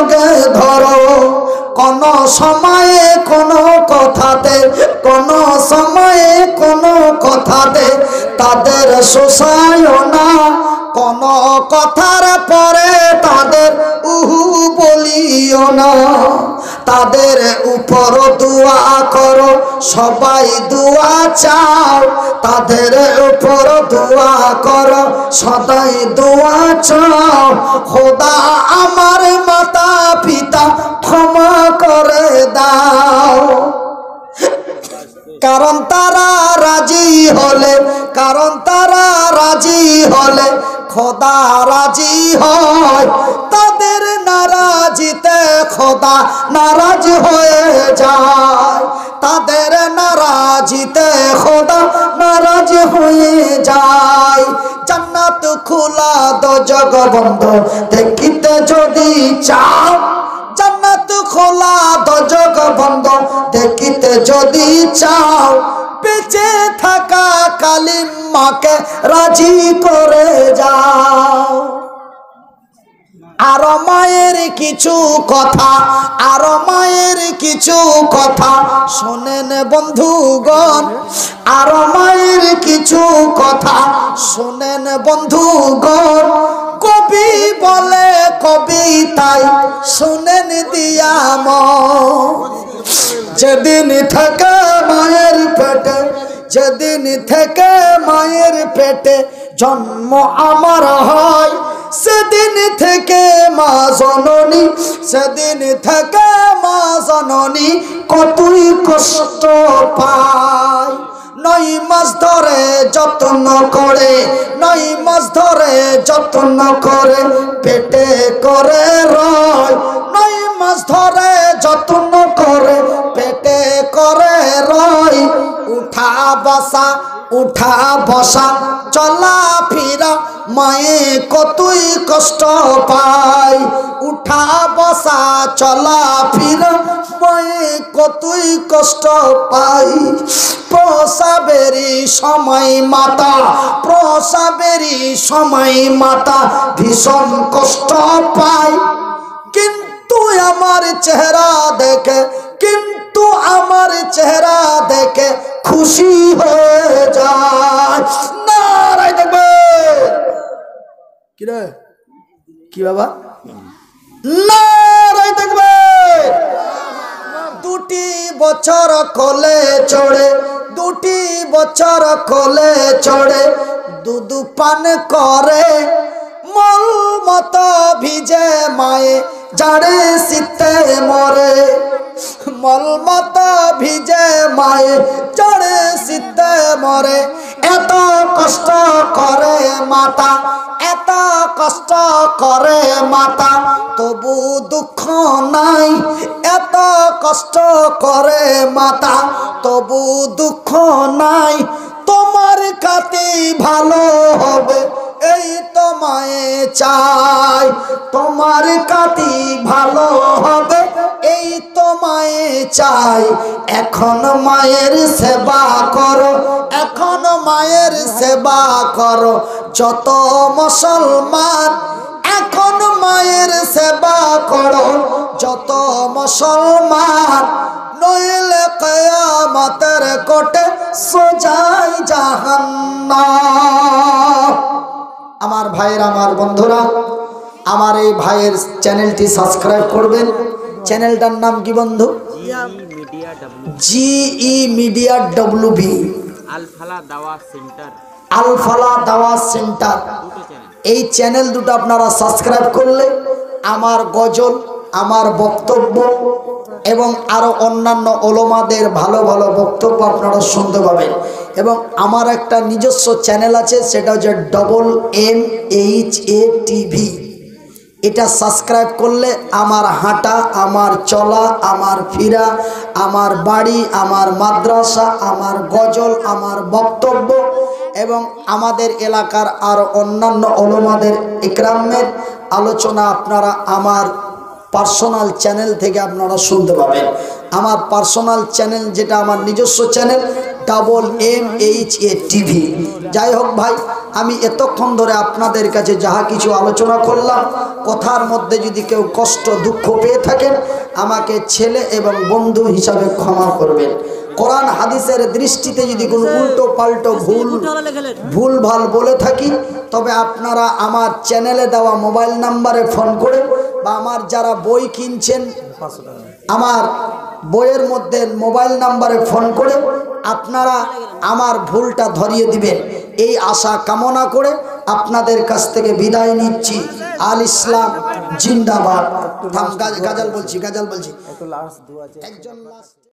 যোগে ধরো, কোন সময়ে কোন কথাতে, কোন সময়ে কোন কথাতে তাদের শোষায় না, কোন কথার পরে তাদের উহু বলিও না। তাদের উপর দোয়া করো, সবাই দোয়া চাও, তাদের উপর দোয়া করো, সদাই দোয়া চাও। খোদা আমার মাতা পিতা ক্ষমা করে দাও, কারণ তারা রাজি হলে, কারণ তারা রাজি হলে খোদা রাজি হয়। তাদের নারাজিতে খোদা নারাজ হয়ে যায়, তাদের নারাজিতে খোদা নারাজ হয়ে যায়। জান্নাত খোলা দোজখ বন্ধ দেখিতে যদি চাও, জান্নাত খোলা দোজখ বন্ধ দেখিতে যদি চাও, বেঁচে থাকা কালিমাকে রাজি করে যাও। আর মায়ের কিছু কথা, আর মায়ের কিছু কথা শোনেন বন্ধুগণ, আর মায়ের কিছু কথা শোনেন বন্ধুগণ। কবি বলে কবিতায় শোনেন দিয়া মন, যেদিন থেকে মায়ের পেটে, যেদিন থেকে মায়ের পেটে জন্ম আমার হয়, সেদিন থেকে মা জননী, সেদিন থেকে মা জননী কতই কষ্ট পায়। 9 মাস ধরে যত্ন করে, 9 মাস ধরে যত্ন করে পেটে করে রয়, 9 মাস ধরে যত্ন করে পেটে করে রয়। উঠা বসা, উঠা বসা, চলা ফিরা মায়ে কতই কষ্ট পায়। উঠা বসা চলা ফিরা মায়ে কতই কষ্ট পাই। প্রসবেরই সময় মাতা, প্রসবেরই সময় মাতা ভীষণ কষ্ট পায়। কিন্তু আমার চেহারা দেখে, কিন্তু আমার চেহারা দেখে খুশি হয়ে যায়। নারায় দেখবে কি রে, কি বাবা, নারায় দেখবে। 2টি বছর কোলে চড়ে, 2টি বছর কোলে চড়ে দুধ পান করে, মল মতো ভিজে মায়ে জাড়ে শীতে মরে, মল মতো ভিজে মায়ে জাড়ে শীতে মরে। এত কষ্ট করে মাতা, এত কষ্ট করে মাতা, তবু দুঃখ নাই। এত কষ্ট করে মাতা, তবু দুঃখ নাই। তোমার কাতে ভালো হবে এই তো মায়ে চাই, তোমার কাতি ভালো হবে এই তো মায়ে চাই। এখন মায়ের সেবা করো, এখন মায়ের সেবা করো যত মুসলমান, এখন মায়ের সেবা করো যত মুসলমান। নইলে কিয়ামতের কোটে সোজাই জাহান্নাম। আমার ভাইয়ের, আমার বন্ধুরা, আমার এই ভাইয়ের চ্যানেলটি সাবস্ক্রাইব করবেন। চ্যানেলটার নাম কি বন্ধু? GE মিডিয়া WB, আল ফালাহ দাওয়া সেন্টার, আল ফালাহ দাওয়া সেন্টার। এই চ্যানেল দুটো আপনারা সাবস্ক্রাইব করলে আমার গজল, আমার বক্তব্য এবং আরো অন্যান্য ওলামাদের ভালো ভালো বক্তব্য আপনারা শুনতে পাবেন। এবং আমার একটা নিজস্ব চ্যানেল আছে, সেটা হচ্ছে MMHA TV। এটা সাবস্ক্রাইব করলে আমার হাঁটা, আমার চলা, আমার ফিরা, আমার বাড়ি, আমার মাদ্রাসা, আমার গজল, আমার বক্তব্য এবং আমাদের এলাকার আর অন্যান্য ওলামাদের ইকরামের আলোচনা আপনারা আমার পার্সোনাল চ্যানেল থেকে আপনারা শুনতে পাবেন। আমার পার্সোনাল চ্যানেল যেটা আমার নিজস্ব চ্যানেল টিভি। যাই হোক ভাই, আমি এতক্ষণ ধরে আপনাদের কাছে যাহা কিছু আলোচনা করলাম, কথার মধ্যে যদি কেউ কষ্ট দুঃখ পেয়ে থাকেন, আমাকে ছেলে এবং বন্ধু হিসাবে ক্ষমা করবেন। কোরআন হাদিসের দৃষ্টিতে যদি কোনো উল্টো পাল্টো ভুল ভাল বলে থাকি, তবে আপনারা আমার চ্যানেলে দেওয়া মোবাইল নাম্বারে ফোন করে বা আমার যারা বই কিনছেন আমার বইয়ের মধ্যে মোবাইল নাম্বারে ফোন করে আপনারা আমার ভুলটা ধরিয়ে দিবেন, এই আশা কামনা করে আপনাদের কাছ থেকে বিদায় নিচ্ছি। আল ইসলাম জিন্দাবাদ। গাজাল বলছি একজন